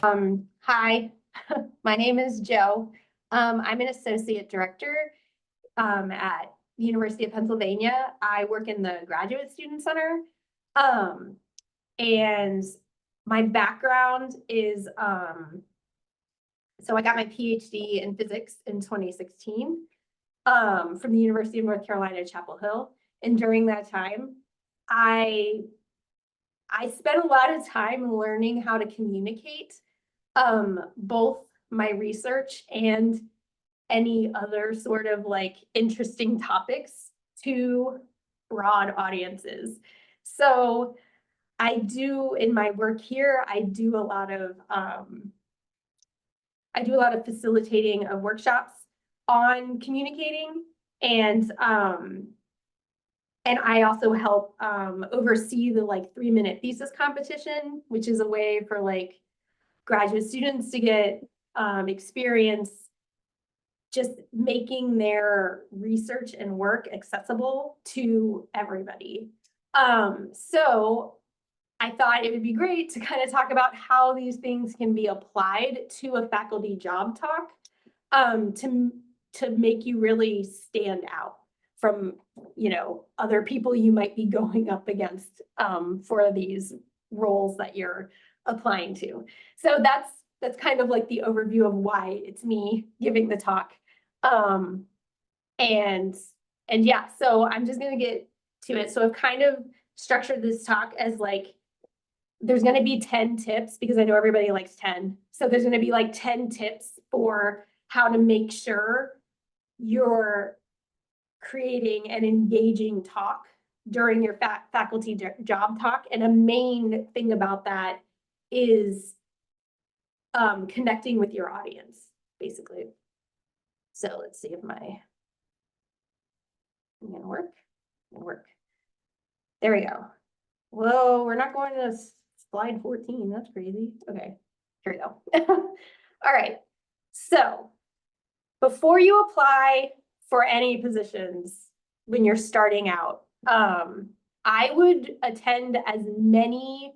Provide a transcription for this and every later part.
Hi, my name is Joe. I'm an associate director at the University of Pennsylvania. I work in the Graduate Student Center. And my background is, so I got my PhD in physics in 2016 from the University of North Carolina, Chapel Hill. And during that time, I spent a lot of time learning how to communicate both my research and any other sort of like interesting topics to broad audiences. So I do, in my work here, I do a lot of facilitating of workshops on communicating, and I also help oversee the like 3-minute thesis competition, which is a way for like graduate students to get experience just making their research and work accessible to everybody. So I thought it would be great to kind of talk about how these things can be applied to a faculty job talk to make you really stand out from, you know, other people you might be going up against for these roles that you're applying to. So that's kind of like the overview of why it's me giving the talk. And yeah, so I'm just gonna get to it. So I've kind of structured this talk as like, there's gonna be 10 tips because I know everybody likes 10. So there's gonna be like 10 tips for how to make sure you're creating an engaging talk during your faculty job talk. And a main thing about that is connecting with your audience, basically. So let's see if I'm gonna work. There we go. Whoa, we're not going to slide 14. That's crazy. Okay, here we go. All right. So before you apply for any positions when you're starting out, I would attend as many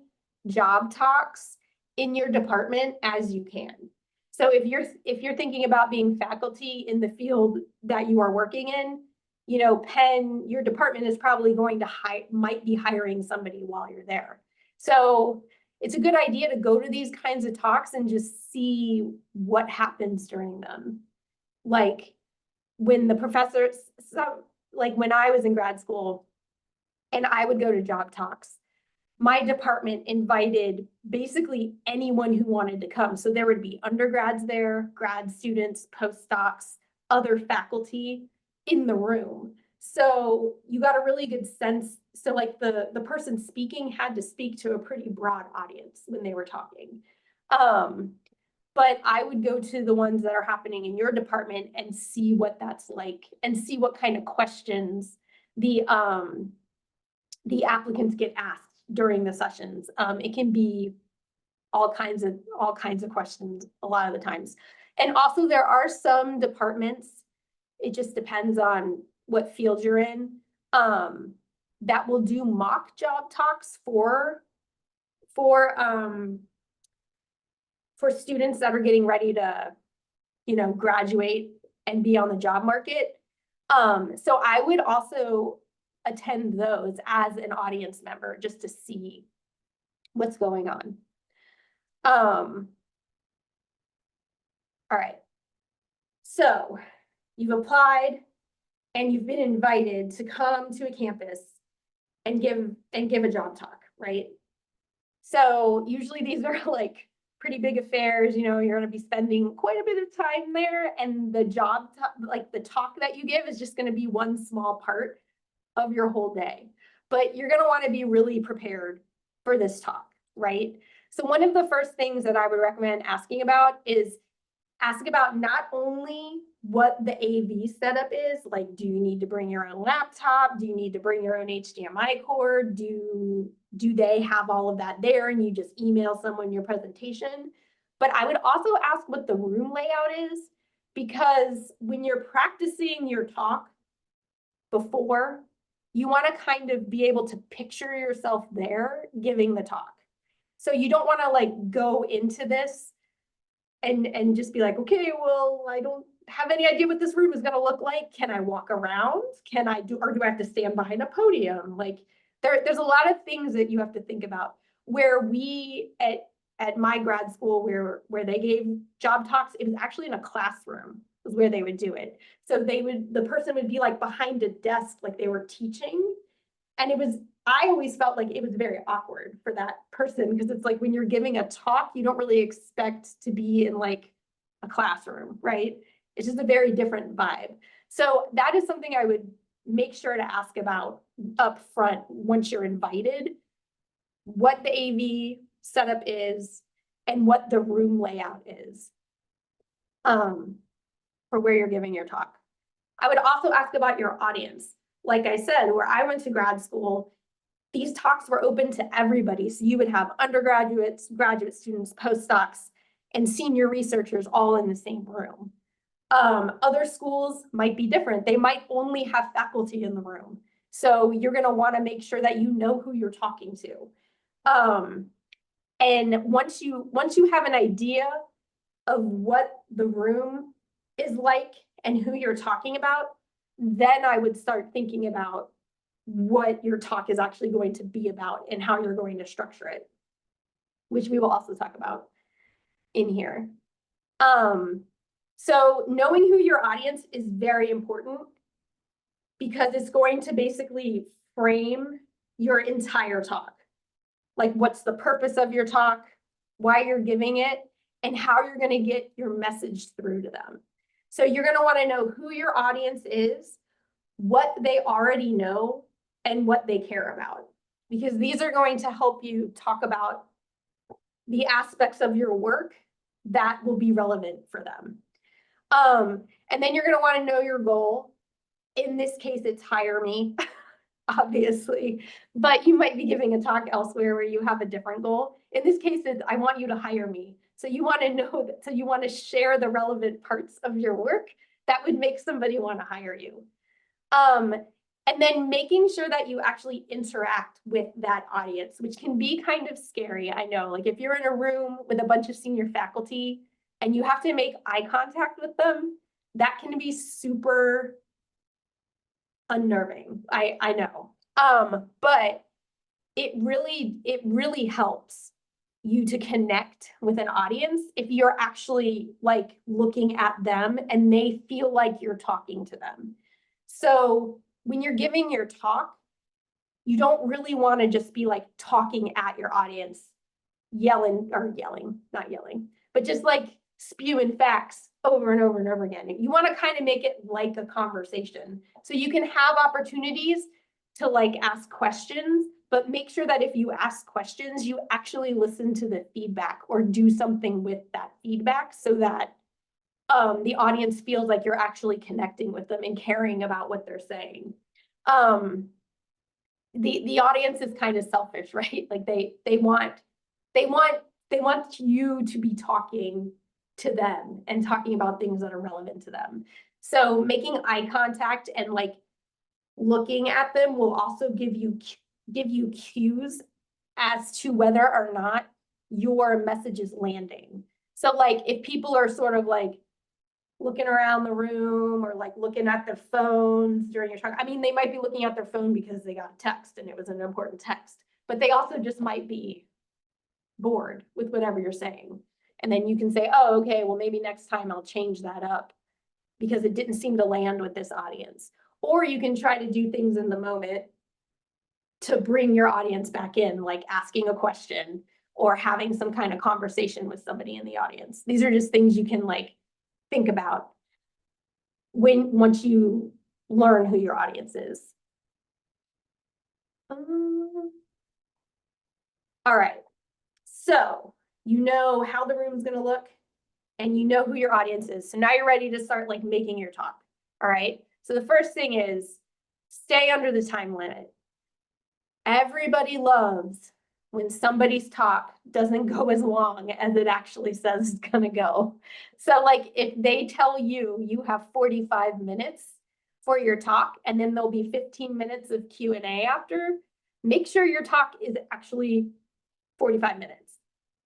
job talks in your department as you can. So if you're thinking about being faculty in the field that you are working in, you know, Penn, your department is probably going to might be hiring somebody while you're there. So it's a good idea to go to these kinds of talks and just see what happens during them. Like when the professors, like when I was in grad school and I would go to job talks, my department invited basically anyone who wanted to come. So there would be undergrads there, grad students, postdocs, other faculty in the room. So you got a really good sense. So like the person speaking had to speak to a pretty broad audience when they were talking. But I would go to the ones that are happening in your department and see what that's like and see what kind of questions the applicants get asked during the sessions. It can be all kinds of questions a lot of the times. And also there are some departments, it just depends on what field you're in, that will do mock job talks for students that are getting ready to, you know, graduate and be on the job market. So I would also attend those as an audience member just to see what's going on. All right. So you've applied and you've been invited to come to a campus and give a job talk, right? So usually these are like pretty big affairs, you know, you're going to be spending quite a bit of time there, and the like the talk that you give is just going to be one small part of your whole day. But you're going to want to be really prepared for this talk, right? So one of the first things that I would recommend asking about is ask about not only what the AV setup is, like, do you need to bring your own laptop? Do you need to bring your own HDMI cord? Do they have all of that there and you just email someone your presentation? But I would also ask what the room layout is, because when you're practicing your talk before, you want to kind of be able to picture yourself there giving the talk. So you don't want to like go into this and just be like, okay, well, I don't have any idea what this room is gonna look like. Can I walk around? Can I do, or do I have to stand behind a podium? Like there's a lot of things that you have to think about. Where we at my grad school, where they gave job talks, it was actually in a classroom is where they would do it. So the person would be like behind a desk, like they were teaching. And I always felt like it was very awkward for that person, because it's like when you're giving a talk, you don't really expect to be in like a classroom, right? It's just a very different vibe. So that is something I would make sure to ask about up front once you're invited, what the AV setup is and what the room layout is for where you're giving your talk. I would also ask about your audience. Like I said, where I went to grad school, these talks were open to everybody. So you would have undergraduates, graduate students, postdocs, and senior researchers all in the same room. Other schools might be different. They might only have faculty in the room. So you're going to want to make sure that you know who you're talking to. And once you have an idea of what the room is like and who you're talking about, then I would start thinking about what your talk is actually going to be about and how you're going to structure it, which we will also talk about in here. So knowing who your audience is very important, because it's going to basically frame your entire talk. Like, what's the purpose of your talk, why you're giving it, and how you're going to get your message through to them. So you're going to want to know who your audience is, what they already know, and what they care about, because these are going to help you talk about the aspects of your work that will be relevant for them. And then you're going to want to know your goal. In this case, it's hire me, obviously, but you might be giving a talk elsewhere where you have a different goal. In this case, it's I want you to hire me. So you want to know that, so you want to share the relevant parts of your work that would make somebody want to hire you. And then making sure that you actually interact with that audience, which can be kind of scary. I know, like if you're in a room with a bunch of senior faculty and you have to make eye contact with them, that can be super unnerving. I know. But it really helps you to connect with an audience if you're actually like looking at them and they feel like you're talking to them. So when you're giving your talk, you don't really want to just be like talking at your audience, not yelling, but just like spewing facts over and over and over again. You want to kind of make it like a conversation. So you can have opportunities to like ask questions, but make sure that if you ask questions, you actually listen to the feedback or do something with that feedback so that the audience feels like you're actually connecting with them and caring about what they're saying. The audience is kind of selfish, right? Like they want you to be talking to them and talking about things that are relevant to them. So making eye contact and like looking at them will also give you cues as to whether or not your message is landing. So like if people are sort of like looking around the room or like looking at their phones during your talk, I mean, they might be looking at their phone because they got a text and it was an important text, but they also just might be bored with whatever you're saying. And then you can say, oh, okay, well, maybe next time I'll change that up because it didn't seem to land with this audience. Or you can try to do things in the moment to bring your audience back in, like asking a question or having some kind of conversation with somebody in the audience. These are just things you can like think about once you learn who your audience is. All right, so you know how the room's going to look and you know who your audience is. So now you're ready to start like making your talk. All right, so the first thing is stay under the time limit. Everybody loves when somebody's talk doesn't go as long as it actually says it's gonna go. So like if they tell you you have 45 minutes for your talk and then there'll be 15 minutes of Q&A after, make sure your talk is actually 45 minutes.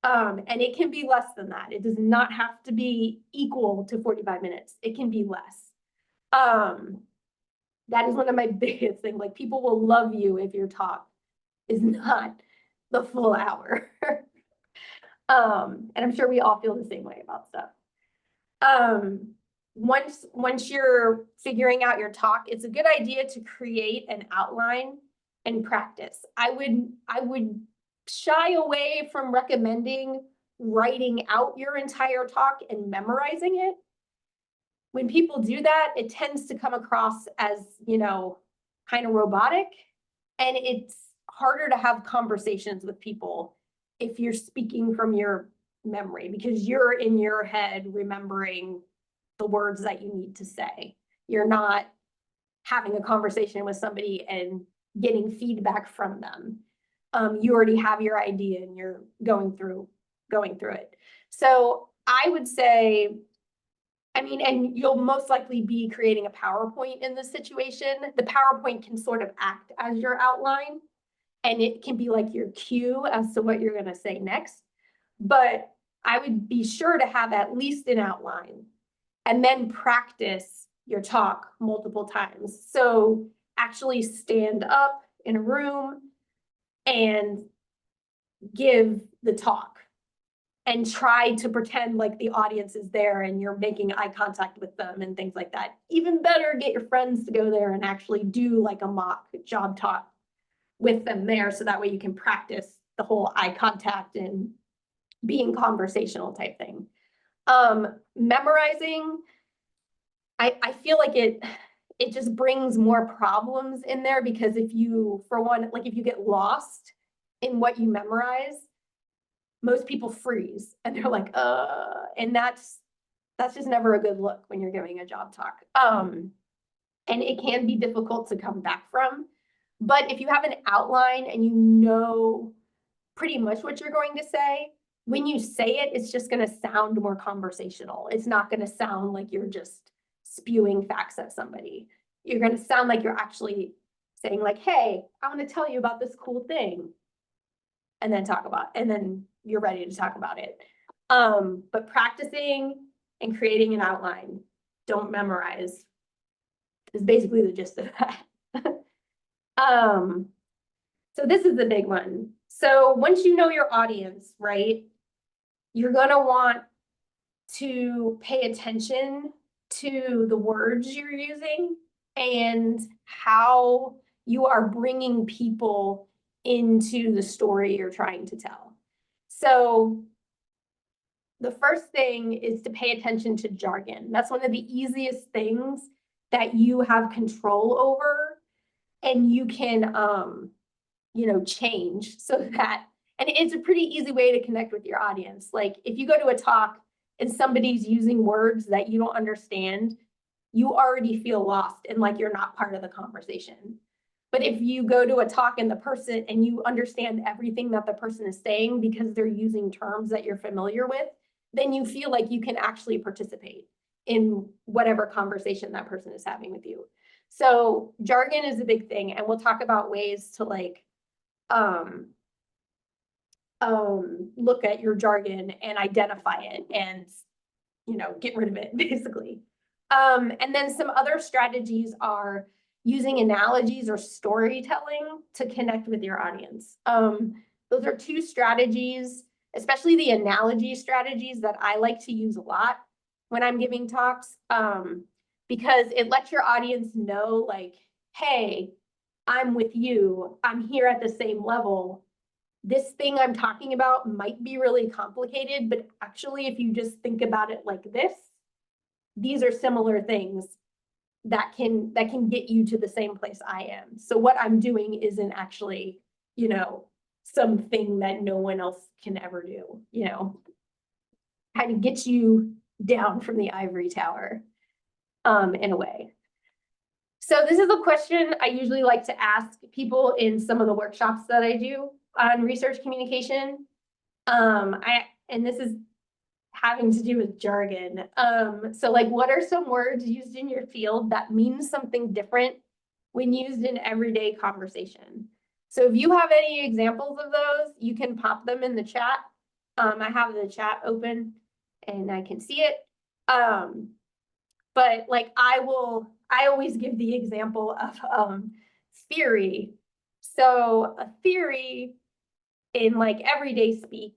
And it can be less than that. It does not have to be equal to 45 minutes. It can be less. That is one of my biggest things. Like, people will love you if your talk is not the full hour. And I'm sure we all feel the same way about stuff. Once you're figuring out your talk, it's a good idea to create an outline and practice. I would shy away from recommending writing out your entire talk and memorizing it. When people do that, it tends to come across as, kind of robotic, and it's harder to have conversations with people if you're speaking from your memory, because you're in your head remembering the words that you need to say. You're not having a conversation with somebody and getting feedback from them. You already have your idea and you're going through it. So I would say, and you'll most likely be creating a PowerPoint in this situation. The PowerPoint can sort of act as your outline, and it can be like your cue as to what you're going to say next. But I would be sure to have at least an outline and then practice your talk multiple times. So actually stand up in a room and give the talk and try to pretend like the audience is there and you're making eye contact with them and things like that. Even better, get your friends to go there and actually do like a mock job talk with them there, so that way you can practice the whole eye contact and being conversational type thing. Memorizing, I feel like it just brings more problems in there, because if you, for one, like if you get lost in what you memorize, most people freeze and they're like, and that's just never a good look when you're giving a job talk. And it can be difficult to come back from. But if you have an outline and you know pretty much what you're going to say, when you say it, it's just going to sound more conversational. It's not going to sound like you're just spewing facts at somebody. You're going to sound like you're actually saying like, hey, I want to tell you about this cool thing. And then you're ready to talk about it. But practicing and creating an outline, don't memorize, is basically the gist of that. So this is the big one. So once you know your audience, right, you're going to want to pay attention to the words you're using and how you are bringing people into the story you're trying to tell. So the first thing is to pay attention to jargon. That's one of the easiest things that you have control over, and you can, change so that, and it's a pretty easy way to connect with your audience. Like if you go to a talk and somebody's using words that you don't understand, you already feel lost and like you're not part of the conversation. But if you go to a talk and you understand everything that the person is saying because they're using terms that you're familiar with, then you feel like you can actually participate in whatever conversation that person is having with you. So jargon is a big thing, and we'll talk about ways to like look at your jargon and identify it and, get rid of it basically. And then some other strategies are using analogies or storytelling to connect with your audience. Those are two strategies, especially the analogy strategies, that I like to use a lot when I'm giving talks, because it lets your audience know like, hey, I'm with you. I'm here at the same level. This thing I'm talking about might be really complicated, but actually, if you just think about it like this, these are similar things that can get you to the same place I am. So what I'm doing isn't actually, something that no one else can ever do, kind of get you down from the ivory tower, in a way. So this is a question I usually like to ask people in some of the workshops that I do on research communication. And this is having to do with jargon. So like, what are some words used in your field that mean something different when used in everyday conversation? So if you have any examples of those, you can pop them in the chat. I have the chat open and I can see it. But like I always give the example of theory. So a theory in like everyday speak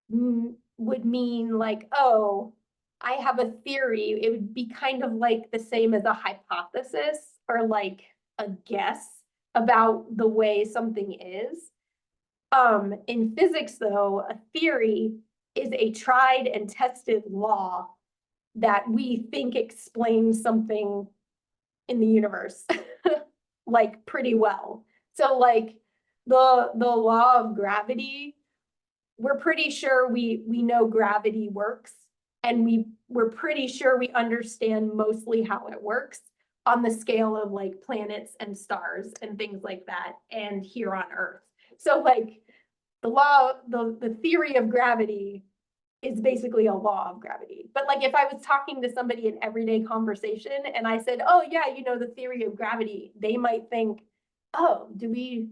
would mean like, oh, I have a theory. It would be kind of like the same as a hypothesis or like a guess about the way something is. In physics, though, a theory is a tried and tested law that we think explains something in the universe, like pretty well. So like the law of gravity, we're pretty sure we know gravity works, and we're pretty sure we understand mostly how it works on the scale of like planets and stars and things like that, and here on Earth. So like the theory of gravity is basically a law of gravity. But like if I was talking to somebody in everyday conversation and I said, oh yeah, you know, the theory of gravity, they might think, oh, do we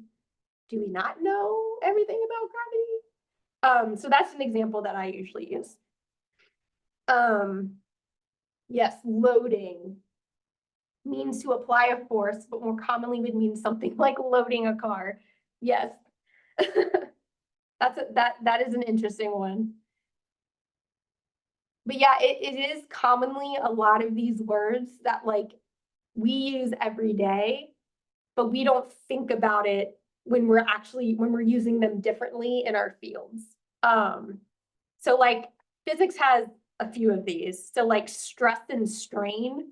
not know everything about gravity? So that's an example that I usually use. Yes, loading means to apply a force, but more commonly would mean something like loading a car. Yes. That is an interesting one. But yeah, it is commonly a lot of these words that like we use every day, but we don't think about it when we're using them differently in our fields. So like physics has a few of these. So like stress and strain,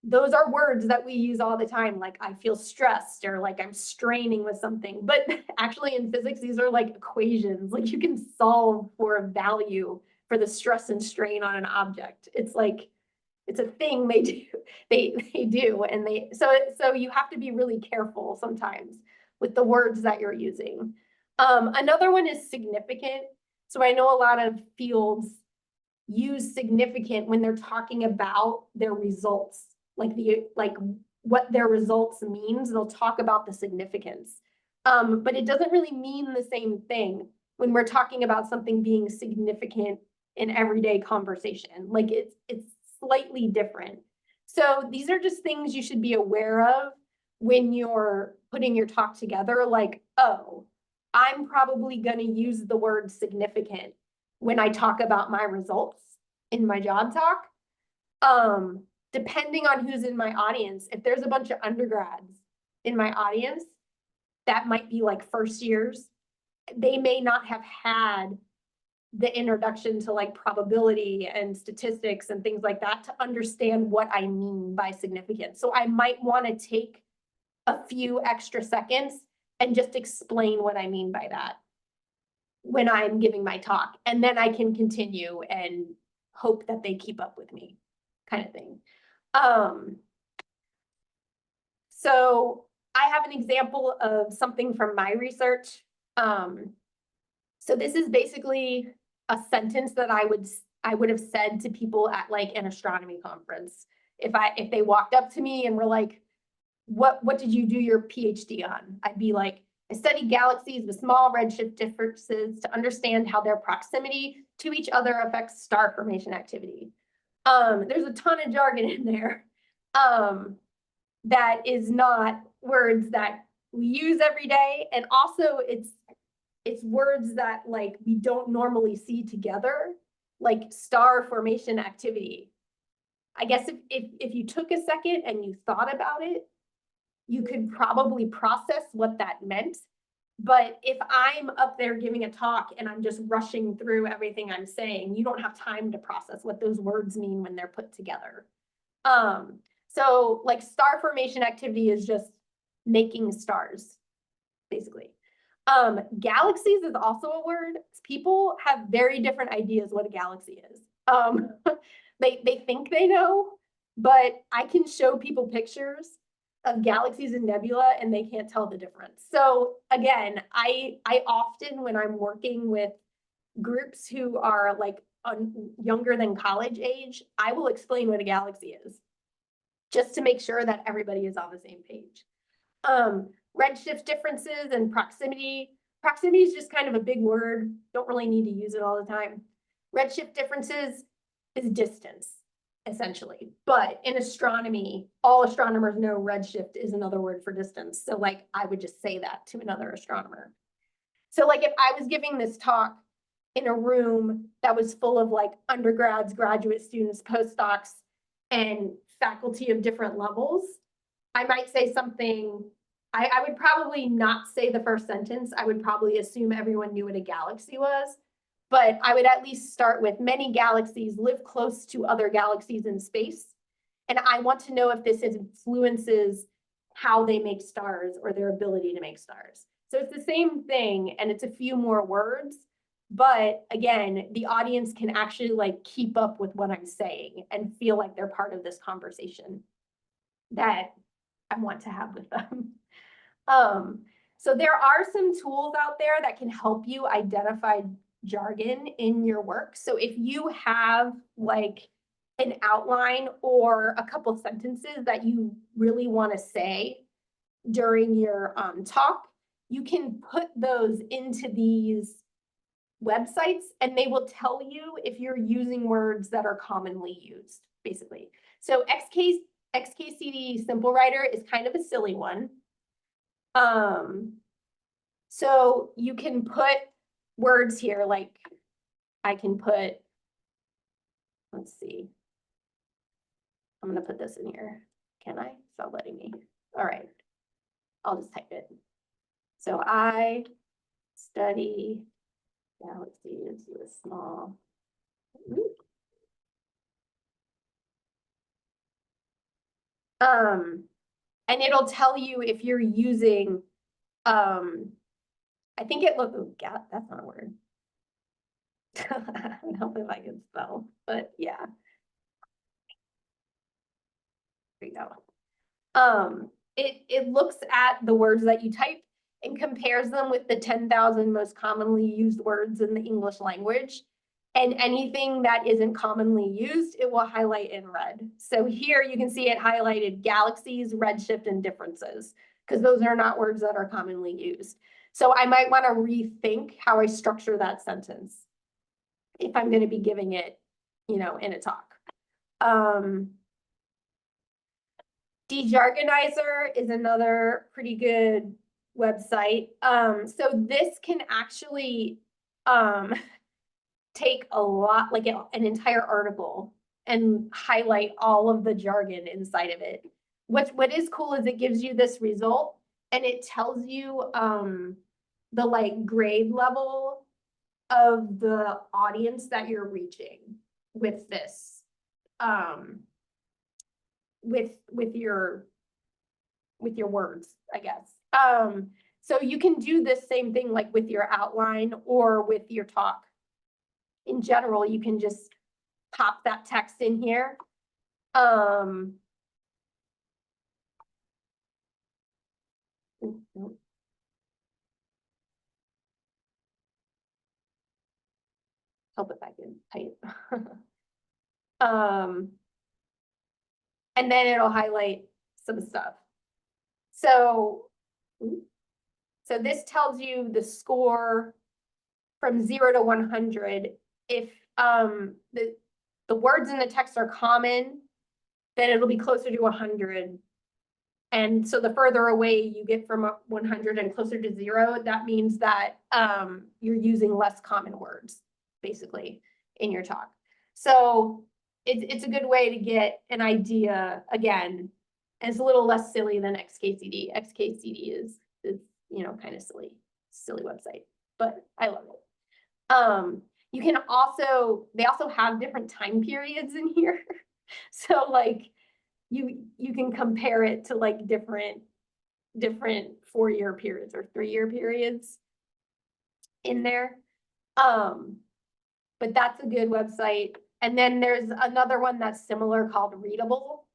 those are words that we use all the time. Like I feel stressed or like I'm straining with something. But actually in physics, these are like equations. Like you can solve for a value for the stress and strain on an object. It's like, it's a thing they do. They do. And so you have to be really careful sometimes with the words that you're using. Another one is significant. So I know a lot of fields use significant when they're talking about their results, like what their results means. They'll talk about the significance. But it doesn't really mean the same thing when we're talking about something being significant in everyday conversation. Like it's slightly different. So these are just things you should be aware of when you're putting your talk together. Like, oh, I'm probably going to use the word significant when I talk about my results in my job talk. Depending on who's in my audience, if there's a bunch of undergrads in my audience, that might be like first years, they may not have had the introduction to like probability and statistics and things like that to understand what I mean by significance. So I might want to take a few extra seconds and just explain what I mean by that when I'm giving my talk. And then I can continue and hope that they keep up with me, kind of thing. So I have an example of something from my research. So this is basically a sentence that I would have said to people at like an astronomy conference. If they walked up to me and were like, what did you do your PhD on? I'd be like, I studied galaxies with small redshift differences to understand how their proximity to each other affects star formation activity. There's a ton of jargon in there that is not words that we use every day. And also it's words that like we don't normally see together, like star formation activity. I guess if you took a second and you thought about it, you could probably process what that meant. But if I'm up there giving a talk and I'm just rushing through everything I'm saying, you don't have time to process what those words mean when they're put together. So like star formation activity is just making stars, basically. Galaxies is also a word. People have very different ideas what a galaxy is. They think they know, but I can show people pictures of galaxies and nebula and they can't tell the difference. So again, I often, when I'm working with groups who are like younger than college age, I will explain what a galaxy is just to make sure that everybody is on the same page. Redshift differences and proximity Proximity is just kind of a big word. Don't really need to use it all the time. Redshift differences is distance, essentially. But in astronomy, all astronomers know redshift is another word for distance. So like, I would just say that to another astronomer. So like, if I was giving this talk in a room that was full of like undergrads, graduate students, postdocs, and faculty of different levels, I might say something. I would probably not say the first sentence. I would probably assume everyone knew what a galaxy was, but I would at least start with many galaxies live close to other galaxies in space. And I want to know if this influences how they make stars or their ability to make stars. So it's the same thing, and it's a few more words, but again, the audience can actually like keep up with what I'm saying and feel like they're part of this conversation that I want to have with them. So there are some tools out there that can help you identify jargon in your work. So if you have like an outline or a couple sentences that you really want to say during your talk, you can put those into these websites and they will tell you if you're using words that are commonly used, basically. So XKCD Simple Writer is kind of a silly one. So you can put words here, like I can put, let's see. I'm gonna put this in here. Can I? It's not letting me. All right. I'll just type it. So I study galaxies with small. And it'll tell you if you're using, I think it looks, oh, that's not a word. I don't know if I can spell, but yeah. There you go. It looks at the words that you type and compares them with the 10,000 most commonly used words in the English language. And anything that isn't commonly used, it will highlight in red. So here you can see it highlighted galaxies, redshift, and differences, because those are not words that are commonly used. So I might want to rethink how I structure that sentence if I'm going to be giving it, in a talk. Dejargonizer is another pretty good website. So this can actually take a lot, like an entire article, and highlight all of the jargon inside of it. What is cool is it gives you this result and it tells you the like grade level of the audience that you're reaching with this, with your words, I guess. So you can do this same thing like with your outline or with your talk. In general, you can just pop that text in here. Help if I can type. And then it'll highlight some stuff. So this tells you the score from 0 to 100. If the words in the text are common, then it'll be closer to 100. And so the further away you get from 100 and closer to 0, that means that you're using less common words, basically, in your talk. So it's a good way to get an idea, again, and it's a little less silly than XKCD. XKCD is kind of silly website, but I love it. You can also, they also have different time periods in here. So like you can compare it to like different 4-year periods or 3-year periods in there. But that's a good website. And then there's another one that's similar called Readable.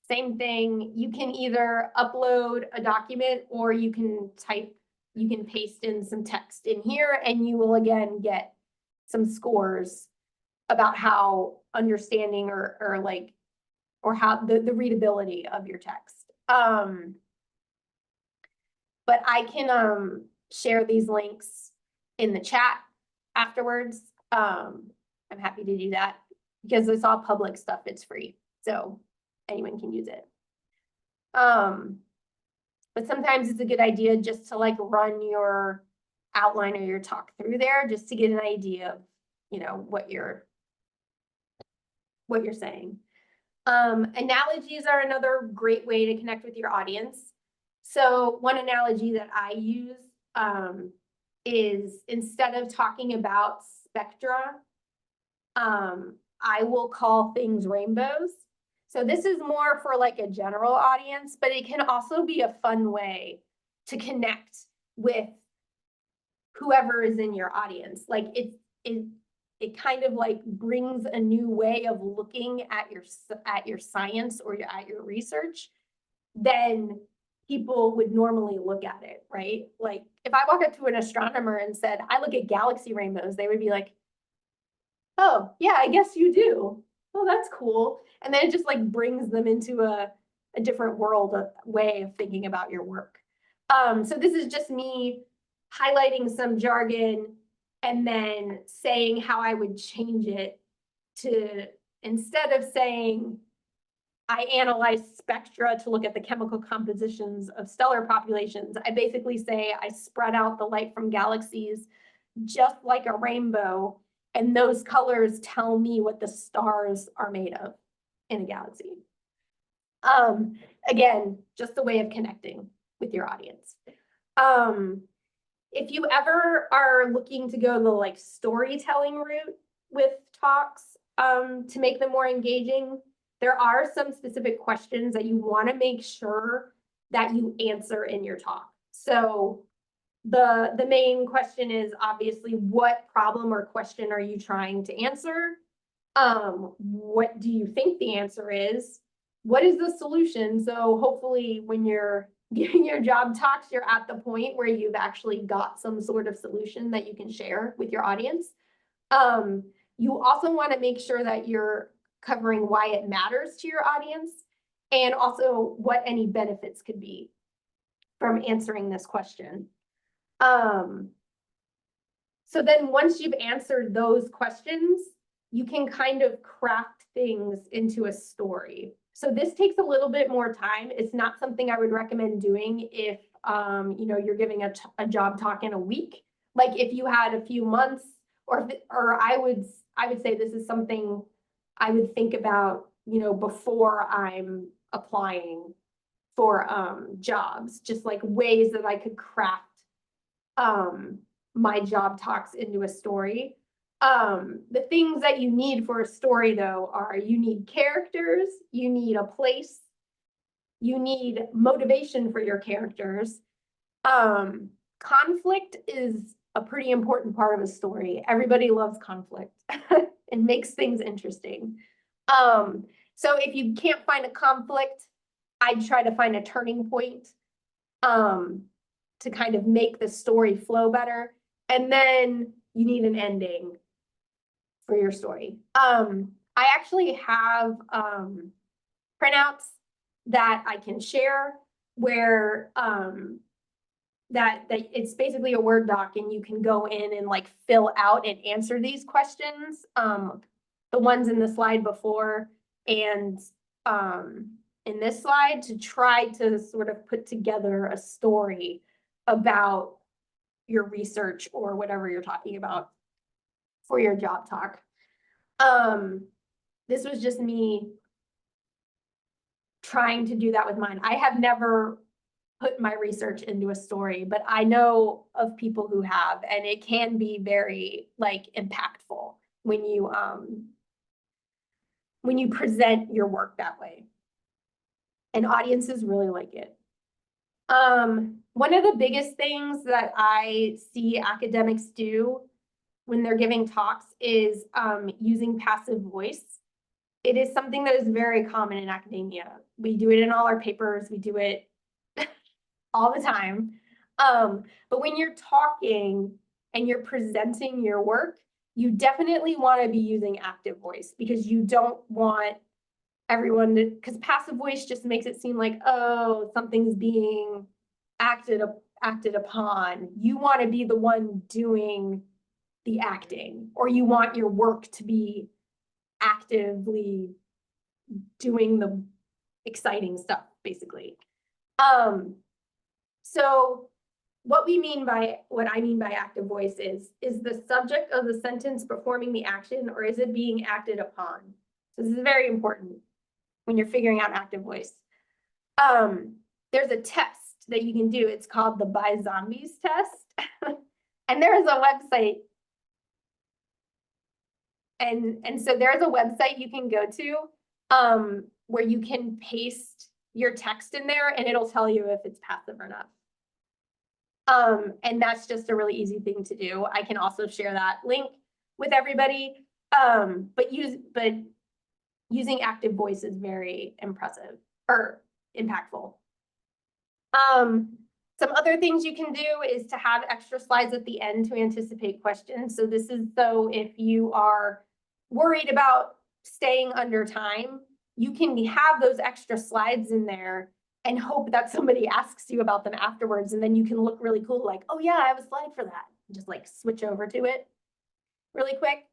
Same thing. You can either upload a document or you can paste in some text in here and you will again get some scores about how understanding or how the readability of your text. But I can share these links in the chat afterwards. I'm happy to do that because it's all public stuff. It's free, so anyone can use it. But sometimes it's a good idea just to like run your outline or your talk through there just to get an idea of, you know, what you're saying. Analogies are another great way to connect with your audience. So one analogy that I use is instead of talking about spectra, I will call things rainbows. So this is more for like a general audience, but it can also be a fun way to connect with whoever is in your audience. Like it kind of like brings a new way of looking at your science or at your research than people would normally look at it, right? Like if I walk up to an astronomer and said, I look at galaxy rainbows, they would be like, oh, yeah, I guess you do. Oh, that's cool. And then it just like brings them into a different world, a way of thinking about your work. So this is just me highlighting some jargon and then saying how I would change it to, instead of saying, I analyze spectra to look at the chemical compositions of stellar populations, I basically say I spread out the light from galaxies just like a rainbow, and those colors tell me what the stars are made of in a galaxy. Again, just a way of connecting with your audience. If you ever are looking to go the like storytelling route with talks to make them more engaging, there are some specific questions that you want to make sure that you answer in your talk. So the main question is obviously, what problem or question are you trying to answer? What do you think the answer is? What is the solution? So hopefully when you're giving your job talks, you're at the point where you've actually got some sort of solution that you can share with your audience. You also want to make sure that you're covering why it matters to your audience and also what any benefits could be from answering this question. So then once you've answered those questions, you can kind of craft things into a story. So this takes a little bit more time. It's not something I would recommend doing if you know, you're giving a job talk in a week. Like if you had a few months, or I would say this is something I would think about, you know, before I'm applying for jobs, just like ways that I could craft my job talks into a story. The things that you need for a story though are you need characters, you need a place, you need motivation for your characters. Conflict is a pretty important part of a story. Everybody loves conflict. It makes things interesting. So if you can't find a conflict, I'd try to find a turning point to kind of make the story flow better. And then you need an ending for your story. I actually have printouts that I can share where that it's basically a Word doc and you can go in and like fill out and answer these questions. The ones in the slide before and in this slide, to try to sort of put together a story about your research or whatever you're talking about for your job talk. This was just me trying to do that with mine. I have never put my research into a story, but I know of people who have, and it can be very like impactful when you present your work that way. And audiences really like it. One of the biggest things that I see academics do when they're giving talks is using passive voice. It is something that is very common in academia. We do it in all our papers. We do it all the time. But when you're talking and you're presenting your work, you definitely want to be using active voice because you don't want everyone to, because passive voice just makes it seem like, oh, something's being acted acted upon. You want to be the one doing the acting, or you want your work to be actively doing the exciting stuff, basically. So what I mean by active voice is the subject of the sentence performing the action, or is it being acted upon? So this is very important when you're figuring out active voice. There's a test that you can do. It's called the By Zombies test. And there is a website. And so there's a website you can go to where you can paste your text in there and it'll tell you if it's passive or not. And that's just a really easy thing to do. I can also share that link with everybody. But using active voice is very impressive or impactful. Some other things you can do is to have extra slides at the end to anticipate questions. So this is so if you are worried about staying under time, you can have those extra slides in there and hope that somebody asks you about them afterwards. And then you can look really cool, like, oh yeah, I have a slide for that. Just like switch over to it really quick.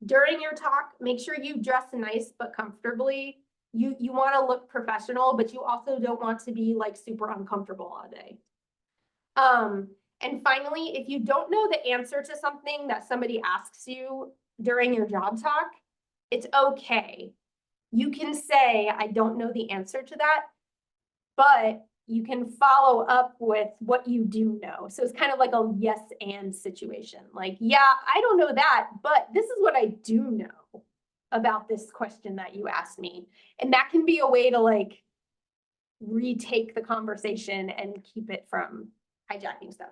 During your talk, make sure you dress nice but comfortably. You want to look professional, but you also don't want to be like super uncomfortable all day. And finally, if you don't know the answer to something that somebody asks you during your job talk, it's okay. You can say, I don't know the answer to that, but you can follow up with what you do know. So it's kind of like a yes and situation. Like, yeah, I don't know that, but this is what I do know about this question that you asked me. And that can be a way to like retake the conversation and keep it from hijacking stuff.